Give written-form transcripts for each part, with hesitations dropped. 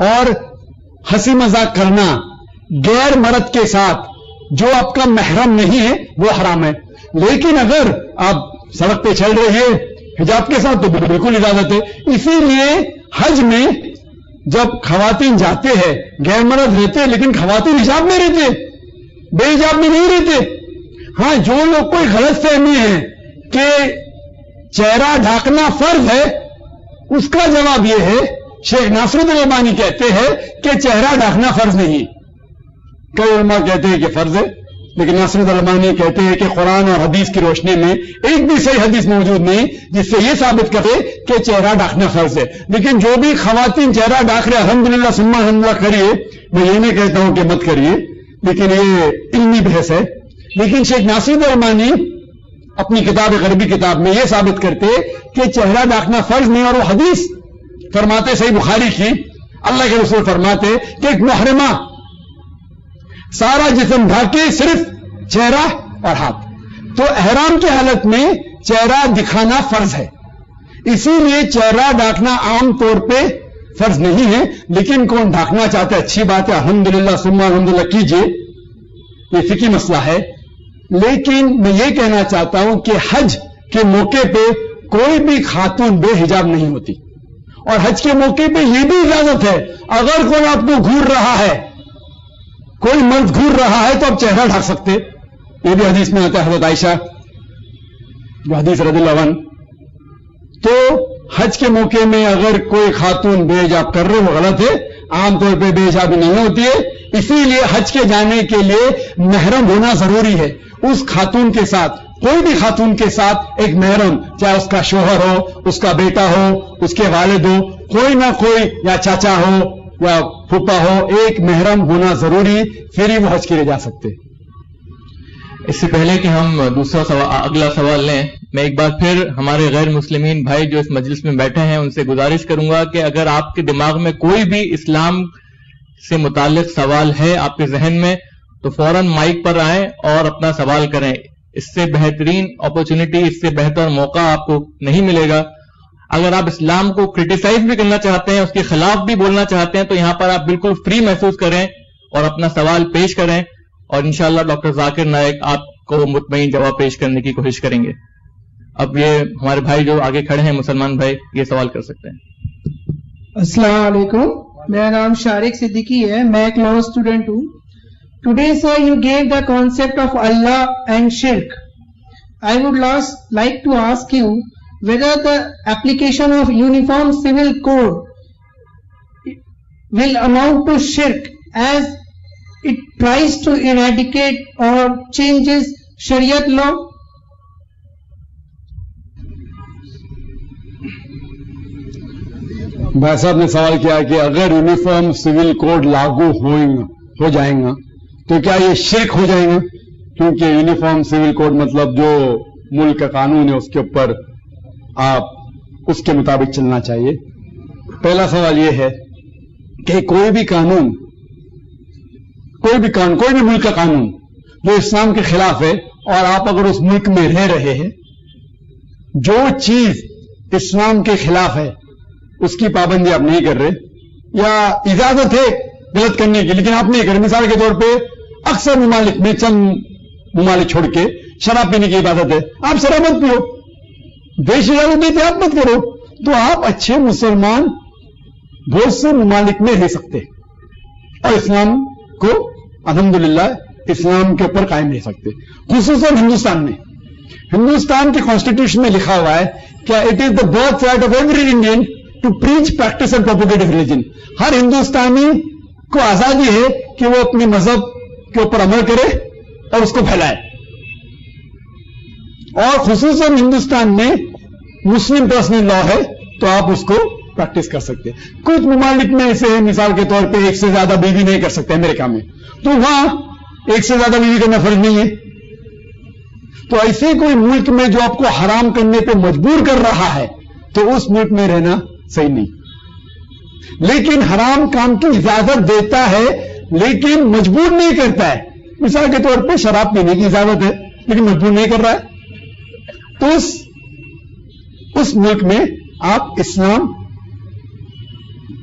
اور ہنسی مذاق کرنا غیر مرد کے ساتھ جو آپ کا محرم نہیں ہے وہ حرام ہے. لیکن اگر آپ سڑک پہ چل رہے ہیں حجاب کے ساتھ تو بالکل اجازت ہے. اسی لیے حج میں جب خواتین جاتے ہیں غیر مرد رہتے لیکن خواتین حجاب میں رہتے, بے حجاب میں نہیں رہتے. ہاں جو لوگ کوئی غلط فہمی ہے کہ چہرہ ڈھانکنا فرض ہے, اس کا جواب یہ ہے شیخ ناصرالدین الالبانی کہتے ہیں کہ چہرہ ڈھانکنا فرض نہیں. کئی علماء کہتے ہیں کہ فرض ہے, لیکن ناصرالدین الالبانی کہتے ہیں کہ قرآن اور حدیث کی روشنی میں ایک بھی صحیح حدیث موجود نہیں جس سے یہ ثابت کرے کہ چہرہ ڈھانکنا فرض ہے. لیکن جو بھی خواتین چہرہ ڈھانک رہے الحمدللہ ثم الحمدللہ کریے, میں یہ نہیں کہتا ہوں کہ مت کریے, لیکن یہ علمی بحث ہے. لیکن شیخ ناصرالدین الالبانی اپنی کتاب غربی کتاب میں یہ ثابت کرتے کہ چہرہ ڈھانکنا فرض نہیں, اور وہ حدیث فرماتے صحیح بخاری کی, اللہ کے رسول فرماتے کہ ایک محرمہ سارا جسم ڈھانکے صرف چہرہ اور ہاتھ. تو احرام کی حالت میں چہرہ دکھانا فرض ہے. اسی لیے چہرہ ڈھانکنا عام طور پہ فرض نہیں ہے, لیکن کون ڈھانکنا چاہتا ہے اچھی بات ہے, الحمدللہ ثم الحمدللہ کیجیے, یہ فقہی مسئلہ ہے. لیکن میں یہ کہنا چاہتا ہوں کہ حج کے موقع پہ کوئی بھی خاتون بے حجاب نہیں ہوتی, اور حج کے موقع پہ یہ بھی اجازت ہے اگر کوئی آپ کو گھور رہا ہے, کوئی مرد گھور رہا ہے تو آپ چہرہ ڈھانک سکتے. یہ بھی حدیث میں آتا ہے حضرت عائشہ جو حدیث رضی اللہ عنہ. تو حج کے موقع میں اگر کوئی خاتون بے حجاب کر رہے وہ غلط ہے, عام طور پہ بے حجابی نہیں ہوتی ہے. اسی لیے حج کے جانے کے لیے محرم ہونا ضروری ہے. اس خاتون کے ساتھ, کوئی بھی خاتون کے ساتھ ایک محرم, چاہے اس کا شوہر ہو, اس کا بیٹا ہو, اس کے والد ہو, کوئی نہ کوئی, یا چاچا ہو یا پھوپھا ہو, ایک محرم ہونا ضروری, پھر ہی وہ حج کے لیے جا سکتے. اس سے پہلے کہ ہم اگلا سوال لیں, میں ایک بار پھر ہمارے غیر مسلمین بھائی جو اس مجلس میں بیٹھے ہیں ان سے گزارش کروں گا کہ اگر آپ کے دماغ میں کوئی بھی اسلام سے متعلق سوال ہے آپ کے ذہن میں تو فوراً مائک پر آئیں اور اپنا سوال کریں. اس سے بہترین اپرچونٹی, اس سے بہتر موقع آپ کو نہیں ملے گا. اگر آپ اسلام کو کرٹیسائز بھی کرنا چاہتے ہیں, اس کے خلاف بھی بولنا چاہتے ہیں, تو یہاں پر آپ بالکل فری محسوس کریں اور اپنا سوال پیش کریں, اور انشاءاللہ ڈاکٹر ذاکر نائک آپ کو مطمئن جواب پیش کرنے کی کوشش کریں گے. اب یہ ہمارے بھائی جو آگے کھڑے ہیں مسلمان بھائی, یہ سوال کر سکتے ہیں. السلام علیکم, میرا نام شارق صدیقی ہے, میں ایک لاء اسٹوڈنٹ ہوں. Today, sir, you gave the concept of Allah and shirk. I would like to ask you whether the application of Uniform Civil Code will amount to shirk as it tries to eradicate or changes Shariat law. بھائی صاحب نے سوال کیا کہ اگر uniform civil code لاگو ہو جائیں گا تو کیا یہ شرک ہو جائے گا, کیونکہ یونیفارم سول کوڈ مطلب جو ملک کا قانون ہے اس کے اوپر آپ اس کے مطابق چلنا چاہیے. پہلا سوال یہ ہے کہ کوئی بھی ملک کا قانون جو اسلام کے خلاف ہے, اور آپ اگر اس ملک میں رہ رہے ہیں, جو چیز اسلام کے خلاف ہے اس کی پابندی آپ نہیں کر رہے, یا اجازت ہے غلط کرنے کی لیکن آپ نہیں کر رہے. مثال کے طور پہ اکثر ممالک میں, چند ممالک چھوڑ کے, شراب پینے کی عبادت ہے, آپ شراب مت پیو, دیش اجازت دیتے آپ مت کرو, تو آپ اچھے مسلمان بہت سے ممالک میں رہ سکتے اور اسلام کو الحمدللہ اسلام کے اوپر قائم رہ سکتے. خصوصاً ہندوستان میں, ہندوستان کے کانسٹیٹیوشن میں لکھا ہوا ہے کہ it is the birth right of every Indian to preach, practise and propagate religion. ہر ہندوستانی کو آزادی ہے کہ وہ اپنے مذہب کے اوپر عمل کرے اور اس کو پھیلائے, اور خصوصاً ہندوستان میں مسلم پرسنل لا ہے تو آپ اس کو پریکٹس کر سکتے. کچھ ممالک میں ایسے ہیں, مثال کے طور پہ ایک سے زیادہ بیوی نہیں کر سکتے امریکہ میں, تو وہاں ایک سے زیادہ بیوی کرنا فرض نہیں ہے. تو ایسے کوئی ملک میں جو آپ کو حرام کرنے پہ مجبور کر رہا ہے تو اس ملک میں رہنا صحیح نہیں. لیکن حرام کام کی اجازت دیتا ہے لیکن مجبور نہیں کرتا ہے. مثال کے طور پہ شراب پینے کی اجازت ہے لیکن مجبور نہیں کر رہا ہے, تو اس ملک میں آپ اسلام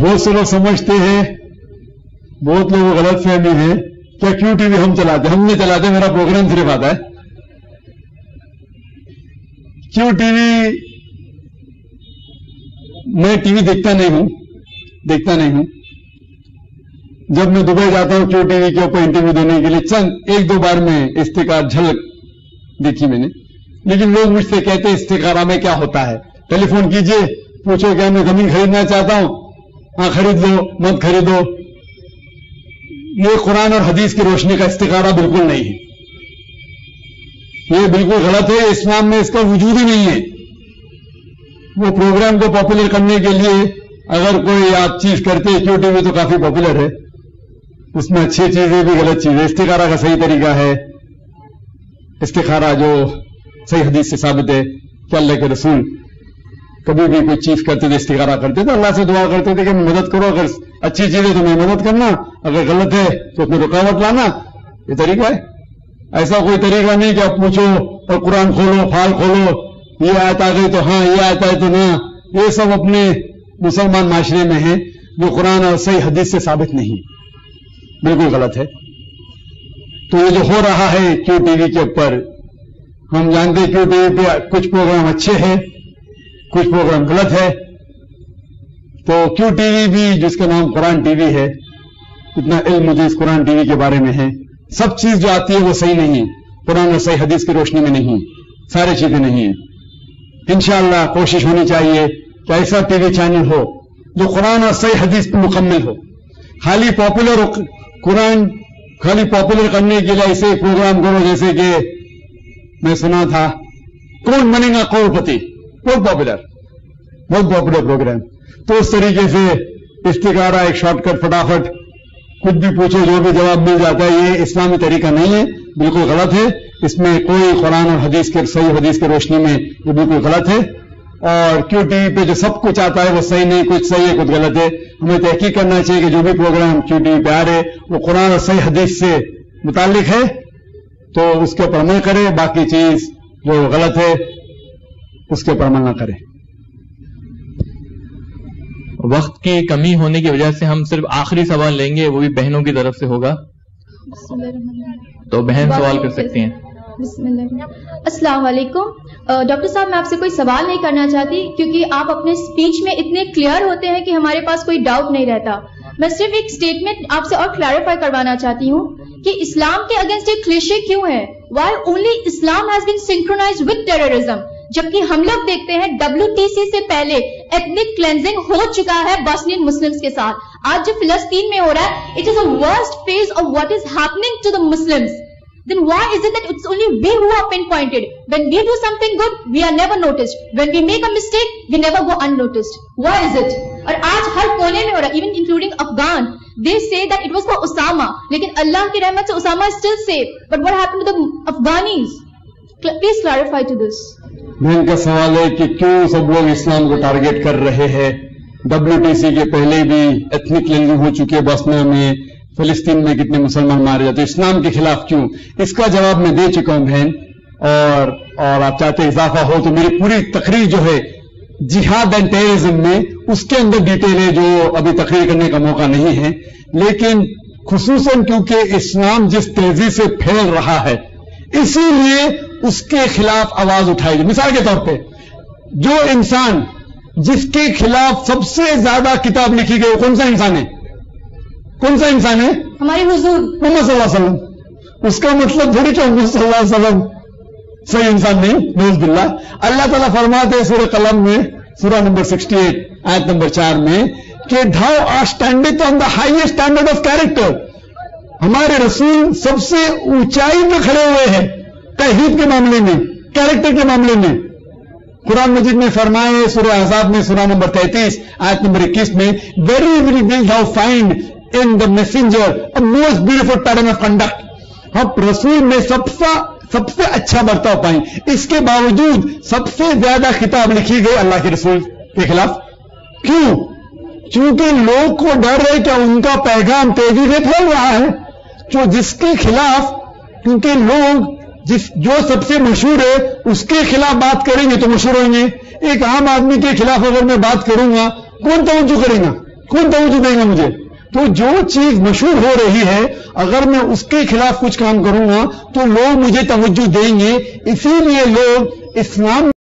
بہت سے لوگ سمجھتے ہیں, بہت لوگ غلط فہمی ہے کیا کیوں ٹی وی ہم چلاتے, ہم نہیں چلاتے, میرا پروگرام صرف آتا ہے. کیوں ٹی وی, میں ٹی وی دیکھتا نہیں ہوں. جب میں دبئی جاتا ہوں کیوں ٹی وی کے اوپر انٹرویو دینے کے لیے چند ایک دو بار میں استخارہ جھلک دیکھی میں نے, لیکن لوگ مجھ سے کہتے ہیں استخارہ میں کیا ہوتا ہے, ٹیلی فون کیجئے, پوچھو کیا میں زمین خریدنا چاہتا ہوں, ہاں خرید لو, مت خریدو. یہ قرآن اور حدیث کی روشنی کا استخارہ بالکل نہیں ہے, یہ بالکل غلط ہے, اسلام میں اس کا وجود ہی نہیں ہے. وہ پروگرام کو پاپولر کرنے کے لیے اگر کوئی آپ چیز کرتے, کیوں ٹی وی تو کافی پاپولر ہے, اس میں اچھی چیزیں بھی غلط چیزیں. استخارہ کا صحیح طریقہ ہے, استخارہ جو صحیح حدیث سے ثابت ہے کہ اللہ کے رسول کبھی بھی کوئی چیز کرتے تھے استخارہ کرتے تھے, اللہ سے دعا کرتے تھے کہ مدد کرو, اگر اچھی چیز ہے تو میں مدد کرنا, اگر غلط ہے تو اس میں رکاوٹ لانا. یہ طریقہ ہے. ایسا کوئی طریقہ نہیں کہ آپ پوچھو اور قرآن کھولو, فال کھولو, یہ آیت آ گئی تو ہاں, یہ آیت آئے تو نہ. یہ سب اپنے مسلمان معاشرے میں ہیں جو قرآن اور صحیح حدیث سے ثابت نہیں, بالکل غلط ہے. تو یہ جو ہو رہا ہے کیوں ٹی وی کے اوپر, ہم جانتے کیوں ٹی وی پہ کچھ پروگرام اچھے ہیں, کچھ پروگرام غلط ہے. تو کیوں ٹی وی بھی جس کا نام قرآن ٹی وی ہے, اتنا علم مجھے اس قرآن ٹی وی کے بارے میں ہے. سب چیز جو آتی ہے وہ صحیح نہیں ہے, قرآن اور صحیح حدیث کی روشنی میں نہیں, ساری چیزیں نہیں ہیں. انشاءاللہ کوشش ہونی چاہیے کہ ایسا ٹی وی چینل ہو جو قرآن اور صحیح حدیث پہ مکمل ہو. خالی پاپولر کرنے کے لیے ایسے پروگرام کرو جیسے کہ میں سنا تھا کون بنے گا کروڑ پتی, بہت پاپولر پروگرام. تو اس طریقے سے استخارہ ایک شارٹ کٹ, فٹافٹ کچھ بھی پوچھو جو بھی جواب مل جاتا ہے, یہ اسلامی طریقہ نہیں ہے, بالکل غلط ہے. اس میں کوئی قرآن اور حدیث کے صحیح حدیث کی روشنی میں یہ بالکل غلط ہے. اور کیوں ٹی وی پہ جو سب کچھ آتا ہے وہ صحیح نہیں, کچھ صحیح ہے کچھ غلط ہے. ہمیں تحقیق کرنا چاہیے کہ جو بھی پروگرام کیوں ٹی وی پہ آ رہے وہ قرآن اور صحیح حدیث سے متعلق ہے تو اس کے اوپر عمل کرے, باقی چیز جو غلط ہے اس کے اوپر عمل نہ کرے. وقت کی کمی ہونے کی وجہ سے ہم صرف آخری سوال لیں گے, وہ بھی بہنوں کی طرف سے ہوگا, تو بہن سوال کر سکتی ہیں. بسم اللہ. السلام علیکم. ڈاکٹر صاحب میں آپ سے کوئی سوال نہیں کرنا چاہتی کیونکہ آپ اپنے اسپیچ میں اتنے کلیئر ہوتے ہیں کہ ہمارے پاس کوئی ڈاؤٹ نہیں رہتا. میں صرف ایک اسٹیٹمنٹ آپ سے اور کلیریفائی کروانا چاہتی ہوں کہ اسلام کے اگینسٹ ایک کلیشے کیوں ہے, why only Islam has been synchronized with terrorism, جبکہ ہم لوگ دیکھتے ہیں WTC سے پہلے ایتھنک کلینزنگ ہو چکا ہے باسنین مسلمز کے ساتھ. آج جو فلسطین میں ہو رہا ہے, it is a worst phase of what is happening to the Muslims. Then why is it that it's only we who are pinpointed? When we do something good, we are never noticed. When we make a mistake, we never go unnoticed. Why is it? اور آج ہر کونے میں ہو رہا ہے, even including Afghan. They say that it was for Osama. لیکن اللہ کی رحمت سے Osama is still safe. But what happened to the Afghanis? Please clarify to this. بہن کا سوال ہے کہ کیوں سب لوگ اسلام کو ٹارگیٹ کر رہے ہیں. WTC کے پہلے بھی ایتھنک کلینزنگ ہو چکی ہے بوسنیا میں, فلسطین میں کتنے مسلمان مارے جاتے, اسلام کے خلاف کیوں؟ اس کا جواب میں دے چکا ہوں بہن, اور آپ چاہتے اضافہ ہو تو میری پوری تقریر جو ہے جہاد اینڈ ٹیررزم میں اس کے اندر ڈیٹیل ہے جو ابھی تقریر کرنے کا موقع نہیں ہے. لیکن خصوصاً کیونکہ اسلام جس تیزی سے پھیل رہا ہے اسی لیے اس کے خلاف آواز اٹھائی جائے. مثال کے طور پہ جو انسان جس کے خلاف سب سے زیادہ کتاب لکھی گئی کون سا انسان ہے؟ کون سا انسان ہے؟ ہمارے حضور محمد صلی اللہ علیہ وسلم. اس کا مطلب تھوڑی کہ محمد صلی اللہ علیہ وسلم صحیح انسان نہیں, نعوذ باللہ. اللہ تعالیٰ فرماتے ہیں سورہ قلم میں, سورہ نمبر 68 آیت نمبر 4 میں کہ thou art standing on the highest standard of character. ہمارے رسول سب سے اونچائی میں کھڑے ہوئے ہیں توحید کے معاملے میں, کیریکٹر کے معاملے میں. قرآن مجید میں فرمائے سورہ احزاب میں سورہ نمبر 33 آیت نمبر 21 میں very very will thou find in the messenger a most beautiful pattern of conduct. ہم رسول میں سب سے اچھا برتاؤ پائیں. اس کے باوجود سب سے زیادہ خطاب لکھی گئی اللہ کے رسول کے خلاف. کیوں؟ چونکہ لوگ کو ڈر ہے کہ ان کا پیغام تیزی سے پھیل رہا ہے, جس کے خلاف, کیونکہ لوگ جو سب سے مشہور ہے اس کے خلاف بات کریں گے تو مشہور ہوئیں گے. ایک عام آدمی کے خلاف اگر میں بات کروں گا کون توجہ کرے گا؟ کون توجہ دیں گا مجھے؟ تو جو چیز مشہور ہو رہی ہے اگر میں اس کے خلاف کچھ کام کروں گا تو لوگ مجھے توجہ دیں گے. اسی لیے لوگ اسلام